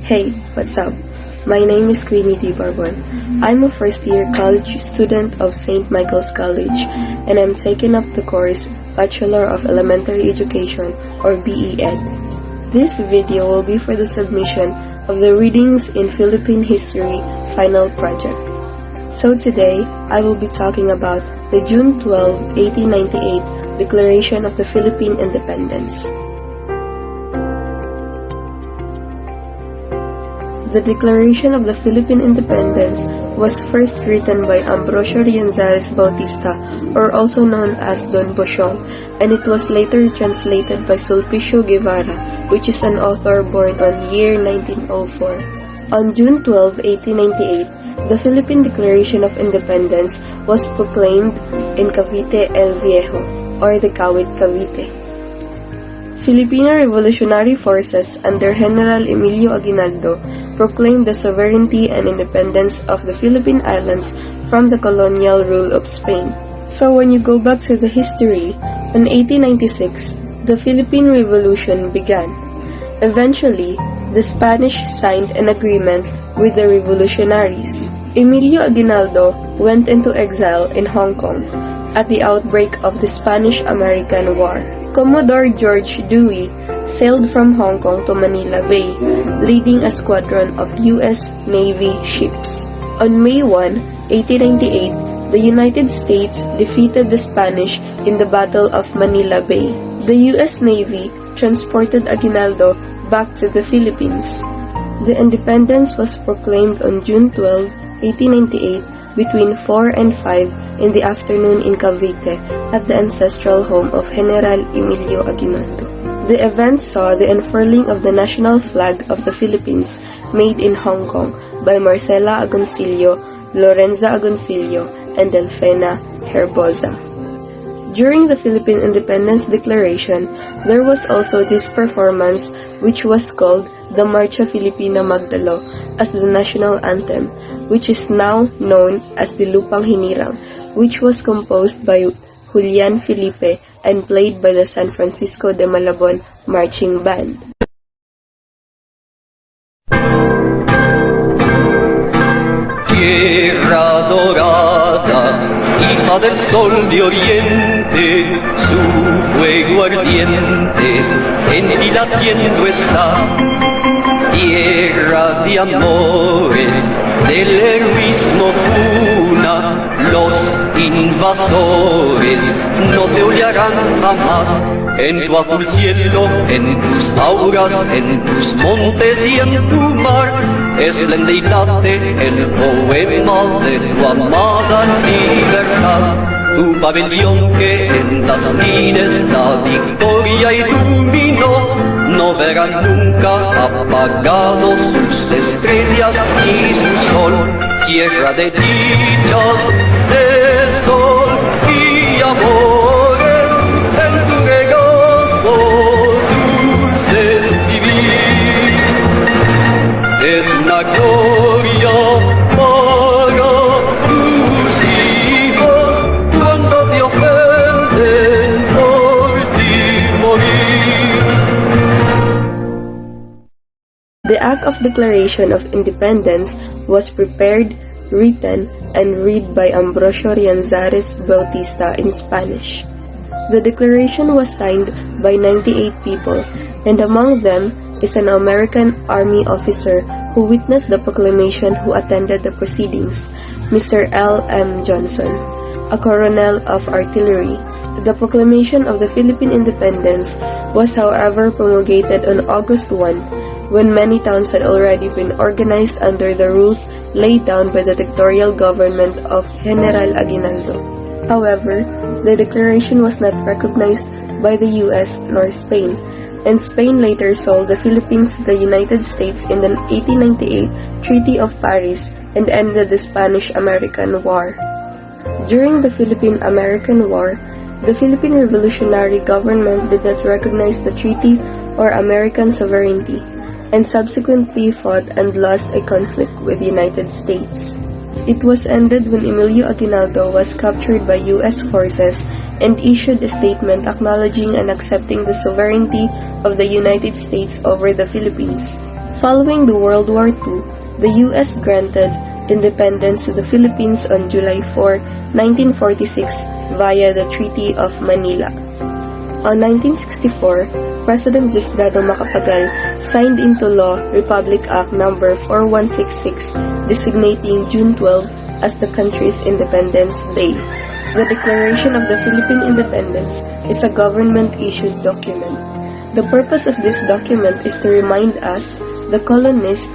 Hey, what's up? My name is Queenie D. Barbon. I'm a first-year college student of St. Michael's College, and I'm taking up the course Bachelor of Elementary Education, or BEd. This video will be for the submission of the Readings in Philippine History final project. So today, I will be talking about the June 12, 1898 Declaration of the Philippine Independence. The Declaration of the Philippine Independence was first written by Ambrosio Rianzares Bautista, or also known as Don Bosyong, and it was later translated by Sulpicio Guevara, which is an author born on year 1904. On June 12, 1898, the Philippine Declaration of Independence was proclaimed in Cavite el Viejo, or the Kawit Cavite. Filipino revolutionary forces under General Emilio Aguinaldo proclaimed the sovereignty and independence of the Philippine Islands from the colonial rule of Spain. So when you go back to the history, in 1896, the Philippine Revolution began. Eventually, the Spanish signed an agreement with the revolutionaries. Emilio Aguinaldo went into exile in Hong Kong at the outbreak of the Spanish-American War. Commodore George Dewey sailed from Hong Kong to Manila Bay, leading a squadron of U.S. Navy ships. On May 1, 1898, the United States defeated the Spanish in the Battle of Manila Bay. The U.S. Navy transported Aguinaldo back to the Philippines. The independence was proclaimed on June 12, 1898, between 4 and 5 in the afternoon in Cavite at the ancestral home of General Emilio Aguinaldo. The event saw the unfurling of the national flag of the Philippines made in Hong Kong by Marcela Agoncillo, Lorenza Agoncillo, and Delfina Herbosa. During the Philippine Independence Declaration, there was also this performance which was called the Marcha Filipina Magdalo as the national anthem, which is now known as the Lupang Hinirang, which was composed by Julian Felipe and played by the San Francisco de Malabon Marching Band. Tierra dorada, hija del sol de oriente, su fuego ardiente en ti latiendo está. Tierra de amores, del heroísmo cuna, los invasores no te hollarán jamás. En tu azul cielo, en tus auras, en tus montes y en tu mar, esplendidate el poema de tu amada libertad. Tu pabellón que en las nines la victoria iluminó, no verán nunca apagados sus estrellas y su sol. Tierra de dichas, de sol y amores, en tu regazo dulce es vivir. Es una gloria para tus hijos cuando te ofenden por ti morir. The Act of Declaration of Independence was prepared, written, and read by Ambrosio Rianzares Bautista in Spanish. The declaration was signed by 98 people, and among them is an American Army officer who witnessed the proclamation who attended the proceedings, Mr. L. M. Johnson, a colonel of artillery. The proclamation of the Philippine independence was however promulgated on August 1, when many towns had already been organized under the rules laid down by the dictatorial government of General Aguinaldo. However, the declaration was not recognized by the U.S. nor Spain, and Spain later sold the Philippines to the United States in the 1898 Treaty of Paris and ended the Spanish-American War. During the Philippine-American War, the Philippine Revolutionary Government did not recognize the treaty or American sovereignty, and subsequently fought and lost a conflict with the United States. It was ended when Emilio Aguinaldo was captured by U.S. forces and issued a statement acknowledging and accepting the sovereignty of the United States over the Philippines. Following the World War II, the U.S. granted independence to the Philippines on July 4, 1946 via the Treaty of Manila. On 1964, President Diosdado Macapagal signed into law Republic Act No. 4166 designating June 12 as the country's Independence Day. The Declaration of the Philippine Independence is a government-issued document. The purpose of this document is to remind us, the colonists,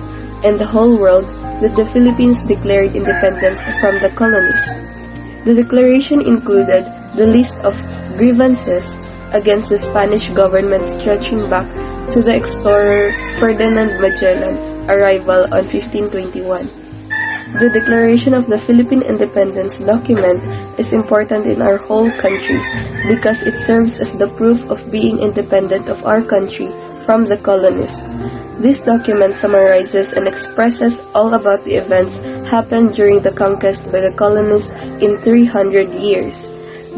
and the whole world that the Philippines declared independence from the colonists. The declaration included the list of grievances against the Spanish government stretching back to the explorer Ferdinand Magellan arrival on 1521. The Declaration of the Philippine Independence document is important in our whole country because it serves as the proof of being independent of our country from the colonists. This document summarizes and expresses all about the events happened during the conquest by the colonists in 300 years.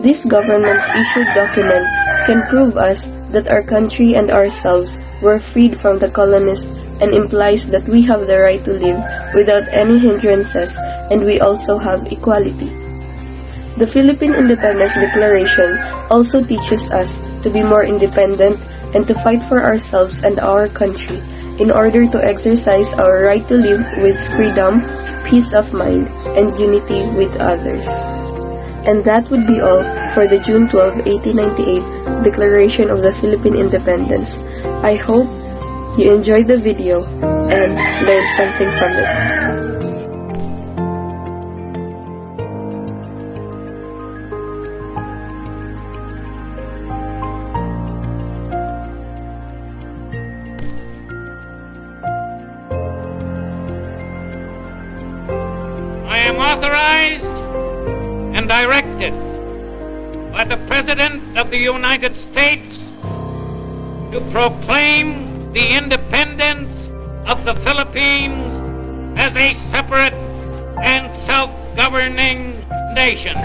This government-issued document can prove us that our country and ourselves were freed from the colonists and implies that we have the right to live without any hindrances and we also have equality. The Philippine Independence Declaration also teaches us to be more independent and to fight for ourselves and our country in order to exercise our right to live with freedom, peace of mind, and unity with others. And that would be all for the June 12, 1898 Declaration of the Philippine Independence. I hope you enjoyed the video and learned something from it. I am authorized and directed by the President of the United States to proclaim the independence of the Philippines as a separate and self-governing nation.